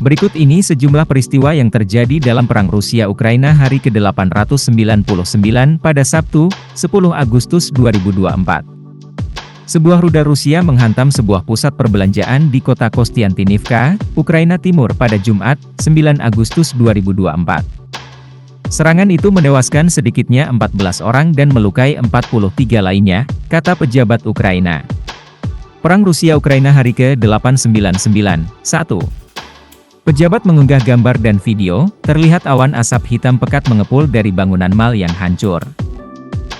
Berikut ini sejumlah peristiwa yang terjadi dalam Perang Rusia-Ukraina hari ke-899 pada Sabtu, 10 Agustus 2024. Sebuah rudal Rusia menghantam sebuah pusat perbelanjaan di kota Kostiantynivka, Ukraina Timur pada Jumat, 9 Agustus 2024. Serangan itu menewaskan sedikitnya 14 orang dan melukai 43 lainnya, kata pejabat Ukraina. Perang Rusia-Ukraina hari ke-899, 1. Pejabat mengunggah gambar dan video, terlihat awan asap hitam pekat mengepul dari bangunan mal yang hancur.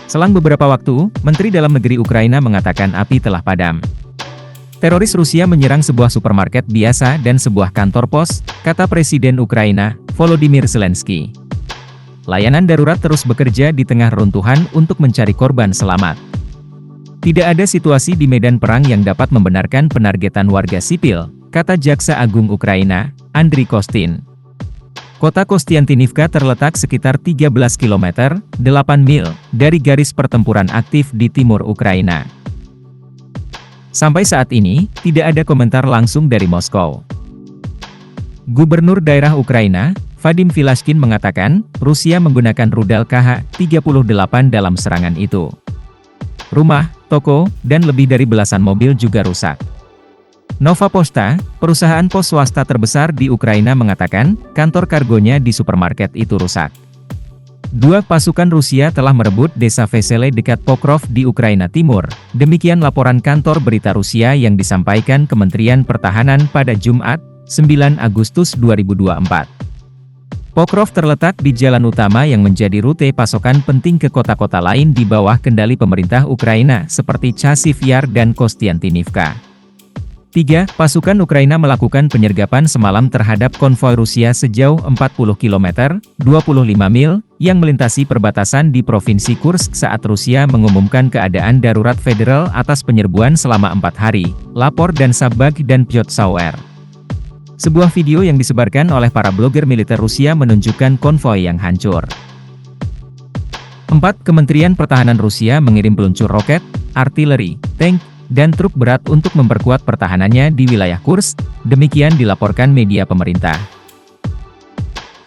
Selang beberapa waktu, Menteri Dalam Negeri Ukraina mengatakan api telah padam. Teroris Rusia menyerang sebuah supermarket biasa dan sebuah kantor pos, kata Presiden Ukraina, Volodymyr Zelensky. Layanan darurat terus bekerja di tengah runtuhan untuk mencari korban selamat. Tidak ada situasi di medan perang yang dapat membenarkan penargetan warga sipil, kata Jaksa Agung Ukraina, Andriy Kostin. Kota Kostiantynivka terletak sekitar 13 km, 8 mil, dari garis pertempuran aktif di timur Ukraina. Sampai saat ini, tidak ada komentar langsung dari Moskow. Gubernur daerah Ukraina, Vadim Vilashkin mengatakan, Rusia menggunakan rudal Kh-38 dalam serangan itu. Rumah, toko, dan lebih dari belasan mobil juga rusak. Nova Posta, perusahaan pos swasta terbesar di Ukraina mengatakan, kantor kargonya di supermarket itu rusak. Dua pasukan Rusia telah merebut desa Vesele dekat Pokrov di Ukraina Timur, demikian laporan kantor berita Rusia yang disampaikan Kementerian Pertahanan pada Jumat, 9 Agustus 2024. Pokrov terletak di jalan utama yang menjadi rute pasokan penting ke kota-kota lain di bawah kendali pemerintah Ukraina seperti Chasiv Yar dan Kostiantynivka. 3. Pasukan Ukraina melakukan penyergapan semalam terhadap konvoi Rusia sejauh 40 km, 25 mil, yang melintasi perbatasan di Provinsi Kursk saat Rusia mengumumkan keadaan darurat federal atas penyerbuan selama 4 hari, lapor dan Sabbag dan Pyotsauer. Sebuah video yang disebarkan oleh para blogger militer Rusia menunjukkan konvoi yang hancur. 4. Kementerian Pertahanan Rusia mengirim peluncur roket, artileri, tank, dan truk berat untuk memperkuat pertahanannya di wilayah Kursk, demikian dilaporkan media pemerintah.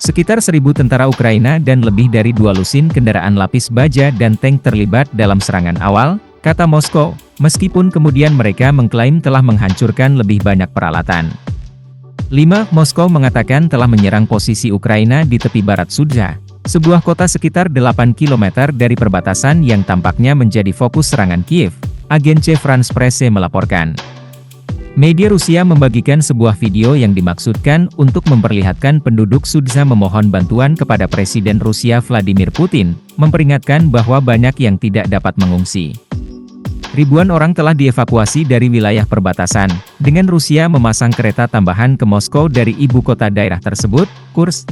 Sekitar 1.000 tentara Ukraina dan lebih dari 2 lusin kendaraan lapis baja dan tank terlibat dalam serangan awal, kata Moskow, meskipun kemudian mereka mengklaim telah menghancurkan lebih banyak peralatan. 5. Moskow mengatakan telah menyerang posisi Ukraina di tepi barat Sudza, sebuah kota sekitar 8 km dari perbatasan yang tampaknya menjadi fokus serangan Kiev. Agensi France Presse melaporkan. Media Rusia membagikan sebuah video yang dimaksudkan untuk memperlihatkan penduduk Sudza memohon bantuan kepada Presiden Rusia Vladimir Putin, memperingatkan bahwa banyak yang tidak dapat mengungsi. Ribuan orang telah dievakuasi dari wilayah perbatasan, dengan Rusia memasang kereta tambahan ke Moskow dari ibu kota daerah tersebut, Kursk.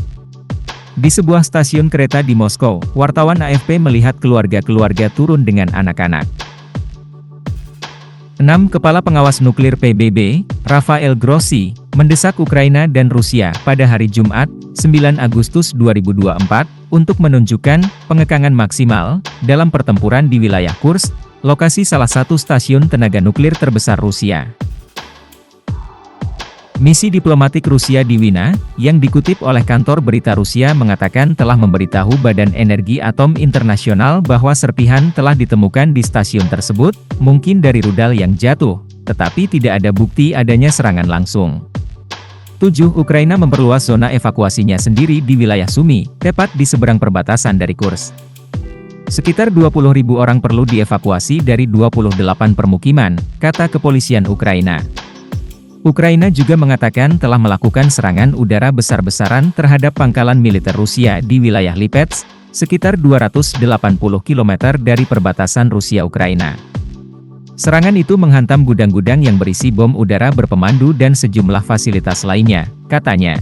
Di sebuah stasiun kereta di Moskow, wartawan AFP melihat keluarga-keluarga turun dengan anak-anak. 6. Kepala Pengawas Nuklir PBB, Rafael Grossi, mendesak Ukraina dan Rusia pada hari Jumat, 9 Agustus 2024, untuk menunjukkan pengekangan maksimal dalam pertempuran di wilayah Kursk, lokasi salah satu stasiun tenaga nuklir terbesar Rusia. Misi diplomatik Rusia di Wina, yang dikutip oleh kantor berita Rusia mengatakan telah memberitahu Badan Energi Atom Internasional bahwa serpihan telah ditemukan di stasiun tersebut, mungkin dari rudal yang jatuh, tetapi tidak ada bukti adanya serangan langsung. 7. Ukraina memperluas zona evakuasinya sendiri di wilayah Sumy, tepat di seberang perbatasan dari Kursk. Sekitar 20.000 orang perlu dievakuasi dari 28 permukiman, kata kepolisian Ukraina. Ukraina juga mengatakan telah melakukan serangan udara besar-besaran terhadap pangkalan militer Rusia di wilayah Lipetsk, sekitar 280 km dari perbatasan Rusia-Ukraina. Serangan itu menghantam gudang-gudang yang berisi bom udara berpemandu dan sejumlah fasilitas lainnya, katanya.